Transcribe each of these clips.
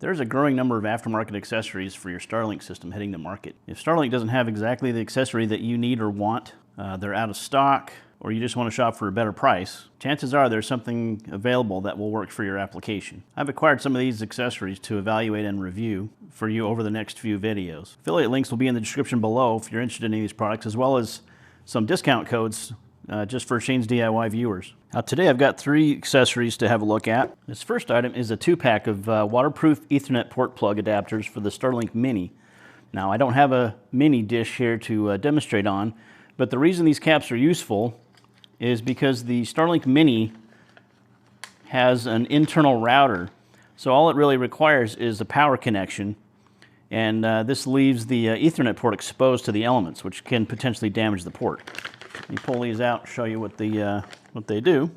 There's a growing number of aftermarket accessories for your Starlink system hitting the market. If Starlink doesn't have exactly the accessory that you need or want, they're out of stock, or you just want to shop for a better price, chances are there's something available that will work for your application. I've acquired some of these accessories to evaluate and review for you over the next few videos. Affiliate links will be in the description below if you're interested in any of these products, as well as some discount codes just for Shane's DIY viewers. Now today I've got 3 accessories to have a look at. This first item is a 2-pack of waterproof Ethernet port plug adapters for the Starlink Mini. Now I don't have a mini dish here to demonstrate on, but the reason these caps are useful is because the Starlink Mini has an internal router. So all it really requires is a power connection, and this leaves the Ethernet port exposed to the elements, which can potentially damage the port. Let me pull these out and show you what they do.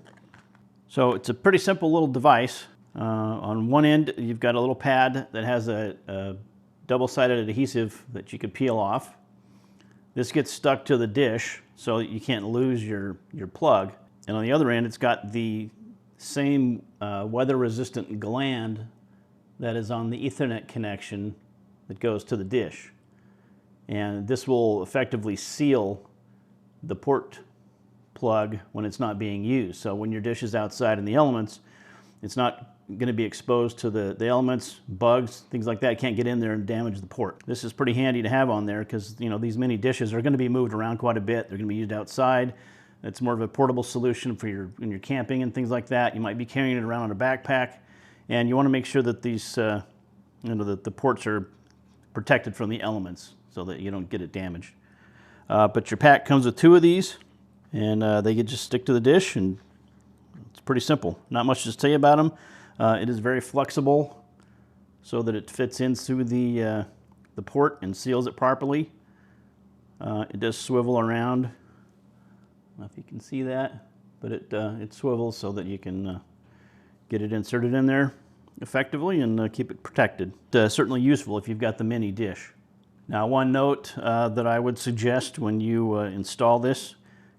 So it's a pretty simple little device. On one end you've got a little pad that has a double-sided adhesive that you could peel off. This gets stuck to the dish so that you can't lose your plug. And on the other end it's got the same weather-resistant gland that is on the Ethernet connection that goes to the dish. And this will effectively seal the port plug when it's not being used. So when your dish is outside in the elements, it's not going to be exposed to the elements, bugs, things like that. Can't get in there and damage the port. This is pretty handy to have on there because, you know, these mini dishes are going to be moved around quite a bit. They're going to be used outside. It's more of a portable solution for when you're camping and things like that. You might be carrying it around on a backpack, and you want to make sure that these, the ports are protected from the elements so that you don't get it damaged. But your pack comes with 2 of these, and they can just stick to the dish, and it's pretty simple. Not much to say about them. It is very flexible so that it fits into the port and seals it properly. It does swivel around. I don't know if you can see that, but it swivels so that you can get it inserted in there effectively and keep it protected. Certainly useful if you've got the mini dish. Now, one note that I would suggest when you install this,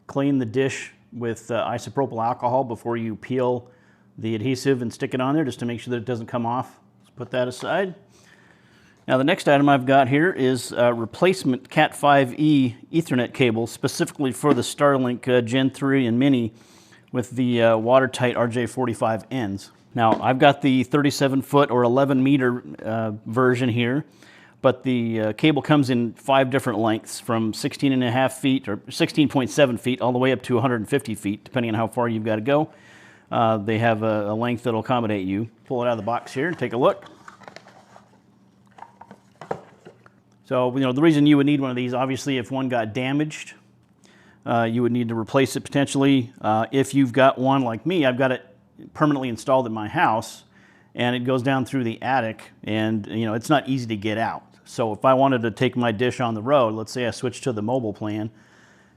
clean the dish with isopropyl alcohol before you peel the adhesive and stick it on there, just to make sure that it doesn't come off. Let's put that aside. Now the next item I've got here is a replacement Cat 5e Ethernet cable specifically for the Starlink Gen 3 and Mini with the watertight RJ45 ends. Now I've got the 37-foot or 11-meter version here, but the cable comes in 5 different lengths, from 16.5 feet or 16.7 feet all the way up to 150 feet, depending on how far you've got to go. They have a length that'll accommodate you. Pull it out of the box here and take a look. So, you know, the reason you would need one of these, obviously, if one got damaged, you would need to replace it potentially. If you've got one like me, I've got it permanently installed in my house, and it goes down through the attic, and, you know, it's not easy to get out. So if I wanted to take my dish on the road, let's say I switched to the mobile plan,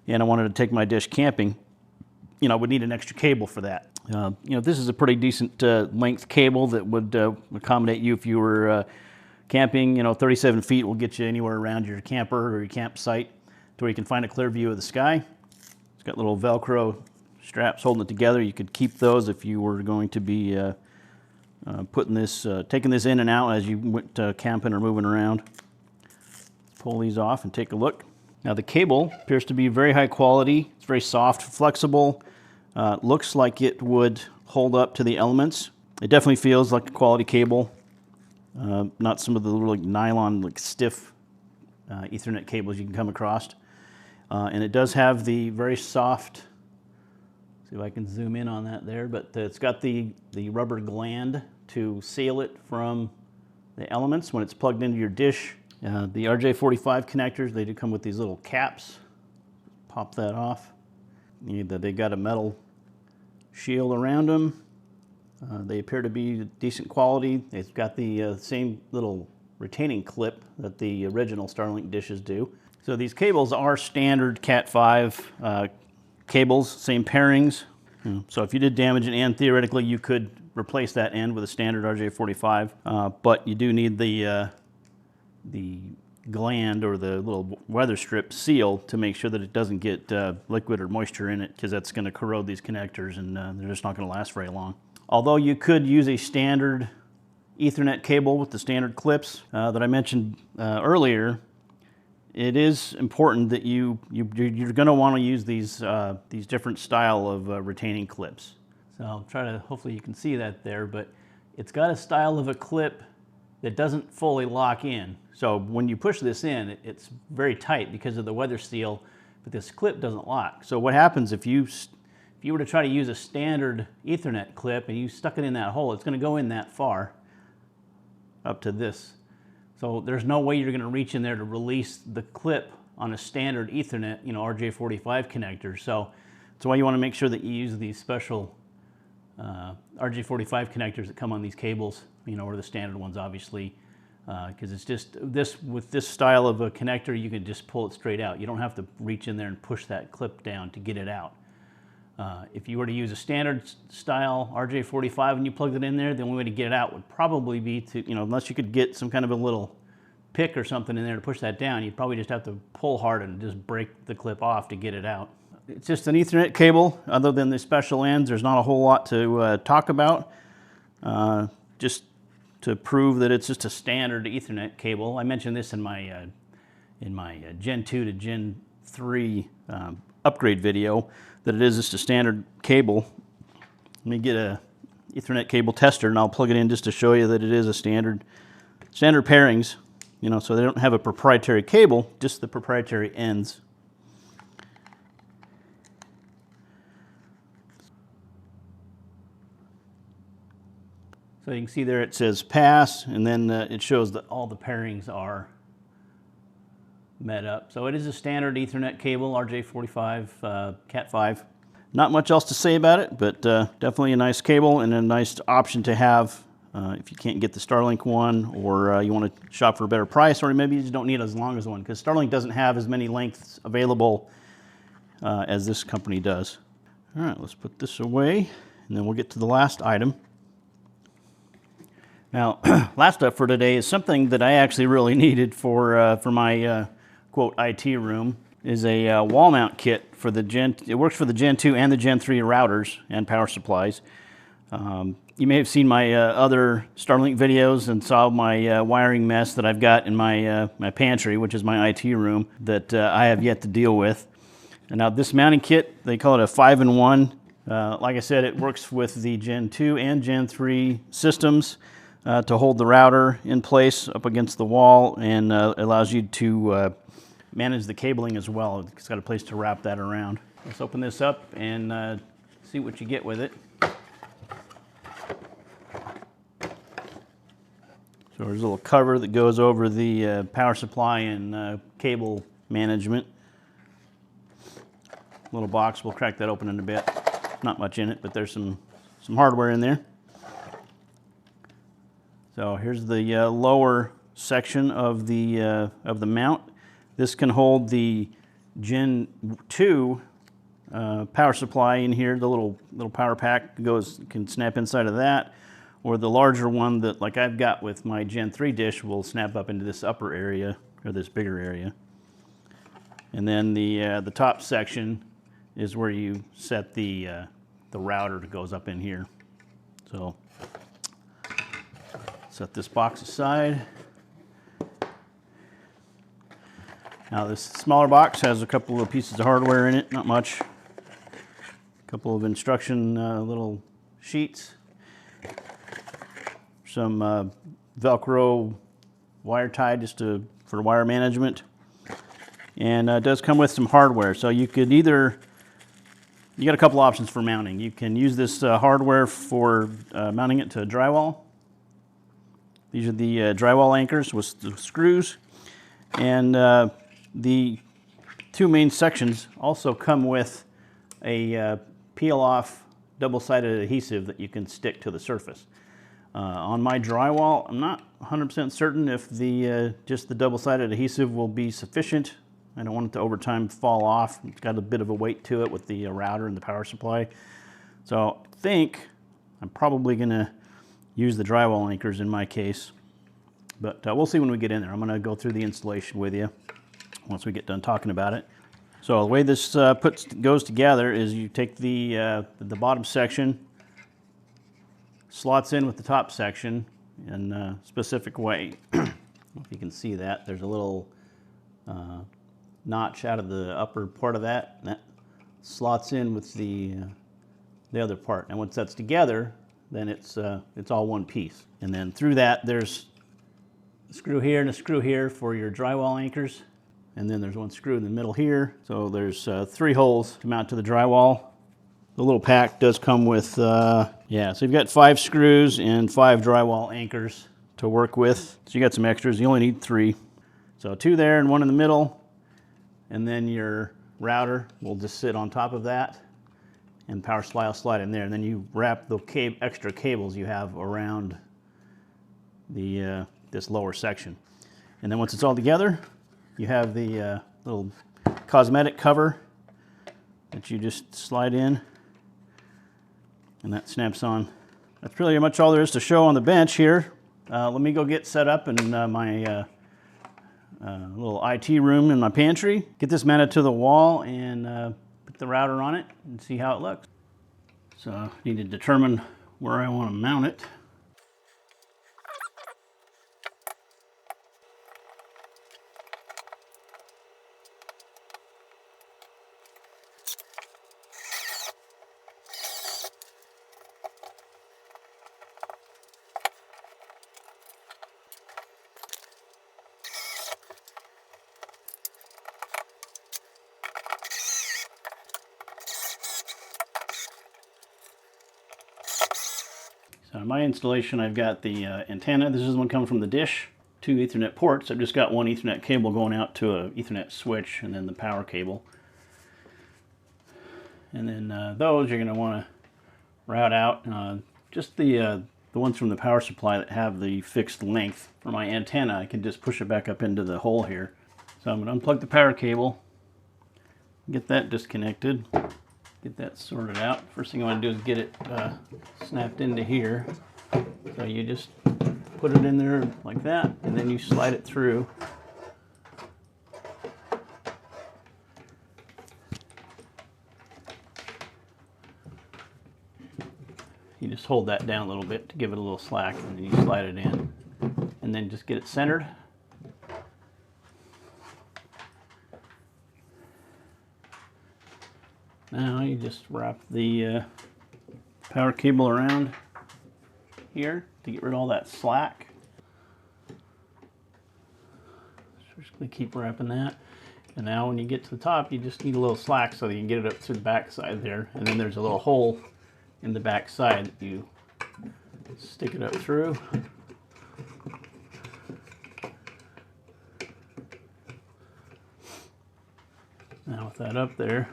and I wanted to take my dish camping, you know, I would need an extra cable for that. You know, this is a pretty decent length cable that would accommodate you if you were camping. You know, 37 feet will get you anywhere around your camper or your campsite to where you can find a clear view of the sky. It's got little Velcro straps holding it together. You could keep those if you were going to be taking this in and out as you went camping or moving around. Pull these off and take a look. Now the cable appears to be very high quality. It's very soft, flexible. Looks like it would hold up to the elements. It definitely feels like a quality cable. Not some of the little nylon, like stiff Ethernet cables you can come across. And it does have the very soft, see if I can zoom in on that there, but it's got the rubber gland to seal it from the elements when it's plugged into your dish. The RJ45 connectors, they do come with these little caps. Pop that off. They got a metal shield around them. They appear to be decent quality. It's got the same little retaining clip that the original Starlink dishes do. So these cables are standard Cat 5 cables, same pairings. So if you did damage an end, theoretically you could replace that end with a standard RJ45, but you do need the gland or the little weather strip seal to make sure that it doesn't get liquid or moisture in it, because that's going to corrode these connectors and they're just not going to last very long. Although you could use a standard Ethernet cable with the standard clips that I mentioned earlier, it is important that you're going to want to use these different style of retaining clips. So I'll try to, hopefully you can see that there, but it's got a style of a clip that doesn't fully lock in. So when you push this in, it's very tight because of the weather seal, but this clip doesn't lock. So what happens if you were to try to use a standard Ethernet clip and you stuck it in that hole, it's going to go in that far, up to this. So there's no way you're going to reach in there to release the clip on a standard Ethernet, you know, RJ45 connector. So that's why you want to make sure that you use these special RJ45 connectors that come on these cables, you know, or the standard ones, obviously, because it's just this, with this style of a connector, you can just pull it straight out. You don't have to reach in there and push that clip down to get it out. If you were to use a standard style RJ45 and you plugged it in there, the only way to get it out would probably be to, you know, unless you could get some kind of a little pick or something in there to push that down, you'd probably just have to pull hard and just break the clip off to get it out. It's just an Ethernet cable. Other than the special ends, there's not a whole lot to talk about. Just to prove that it's just a standard Ethernet cable. I mentioned this in my Gen 2 to Gen 3 upgrade video, that it is just a standard cable. Let me get a Ethernet cable tester and I'll plug it in just to show you that it is a standard pairings, you know, so they don't have a proprietary cable, just the proprietary ends. So you can see there it says pass, and then it shows that all the pairings are met up. So it is a standard Ethernet cable, RJ45 Cat5. Not much else to say about it, but definitely a nice cable and a nice option to have if you can't get the Starlink one, or you want to shop for a better price, or maybe you just don't need as long as one, because Starlink doesn't have as many lengths available as this company does. All right, let's put this away, and then we'll get to the last item. Now, last up for today is something that I actually really needed for my quote IT room. Is a wall mount kit for the it works for the Gen 2 and the Gen 3 routers and power supplies. You may have seen my other Starlink videos and saw my wiring mess that I've got in my my pantry, which is my IT room, that I have yet to deal with. And now this mounting kit, they call it a 5-in-1. Like I said, it works with the Gen 2 and Gen 3 systems. To hold the router in place up against the wall, and allows you to manage the cabling as well. It's got a place to wrap that around. Let's open this up and see what you get with it. So there's a little cover that goes over the power supply and cable management. Little box, we'll crack that open in a bit. Not much in it, but there's some hardware in there. So here's the lower section of the mount. This can hold the Gen 2 power supply in here. The little power pack can snap inside of that, or the larger one that, like I've got with my Gen 3 dish, will snap up into this upper area, or this bigger area. And then the top section is where you set the router that goes up in here. So set this box aside. Now this smaller box has a couple of pieces of hardware in it, not much. A couple of instruction little sheets. Some Velcro wire tie just for wire management. And it does come with some hardware. So you could either, you got a couple options for mounting. You can use this hardware for mounting it to a drywall. These are the drywall anchors with the screws, and the two main sections also come with a peel-off double-sided adhesive that you can stick to the surface. On my drywall, I'm not 100% certain if just the double-sided adhesive will be sufficient. I don't want it to over time fall off. It's got a bit of a weight to it with the router and the power supply. So I think I'm probably going to use the drywall anchors in my case, but we'll see when we get in there. I'm going to go through the installation with you once we get done talking about it. So the way this goes together is you take the bottom section, slots in with the top section, in a specific way. If you can see that, there's a little notch out of the upper part of that, and that slots in with the other part. And once that's together, then it's all one piece. And then through that, there's a screw here and a screw here for your drywall anchors. And then there's one screw in the middle here. So there's 3 holes to mount to the drywall. The little pack does come with, yeah, so you've got 5 screws and 5 drywall anchors to work with. So you got some extras. You only need 3. So 2 there and 1 in the middle. And then your router will just sit on top of that. And power supply will slide in there. And then you wrap the extra cables you have around the this lower section. And then once it's all together, you have the little cosmetic cover that you just slide in, and that snaps on. That's pretty much all there is to show on the bench here. Let me go get set up in my little IT room in my pantry. Get this mounted to the wall and put the router on it and see how it looks. So I need to determine where I want to mount it. So in my installation, I've got the antenna. This is one coming from the dish. 2 Ethernet ports. I've just got 1 Ethernet cable going out to an Ethernet switch, and then the power cable. And then those you're going to want to route out. Just the ones from the power supply that have the fixed length. For my antenna, I can just push it back up into the hole here. So I'm going to unplug the power cable, get that disconnected. Get that sorted out. First thing I want to do is get it snapped into here. So you just put it in there like that, and then you slide it through. You just hold that down a little bit to give it a little slack, and then you slide it in. And then just get it centered. Now you just wrap the power cable around here to get rid of all that slack. So we're just going to keep wrapping that. And now when you get to the top, you just need a little slack so that you can get it up through the back side there. And then there's a little hole in the back side that you stick it up through. Now with that up there,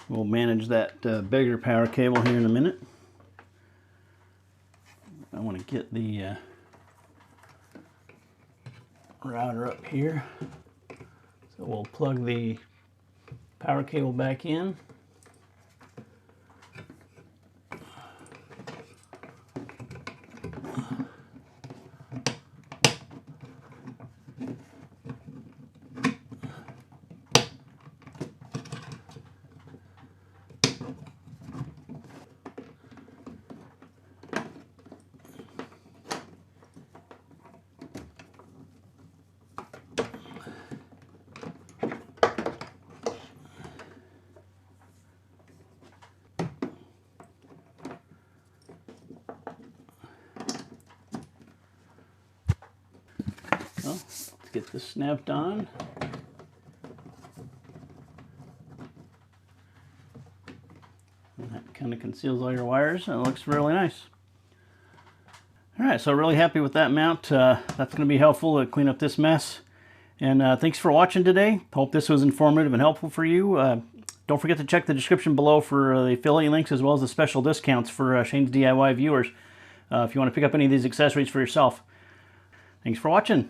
we'll manage that bigger power cable here in a minute. I want to get the router up here. So we'll plug the power cable back in. Well, let's get this snapped on. And that kind of conceals all your wires, and it looks really nice. All right, so really happy with that mount. That's going to be helpful to clean up this mess. And thanks for watching today. Hope this was informative and helpful for you. Don't forget to check the description below for the affiliate links as well as the special discounts for Shane's DIY viewers if you want to pick up any of these accessories for yourself. Thanks for watching.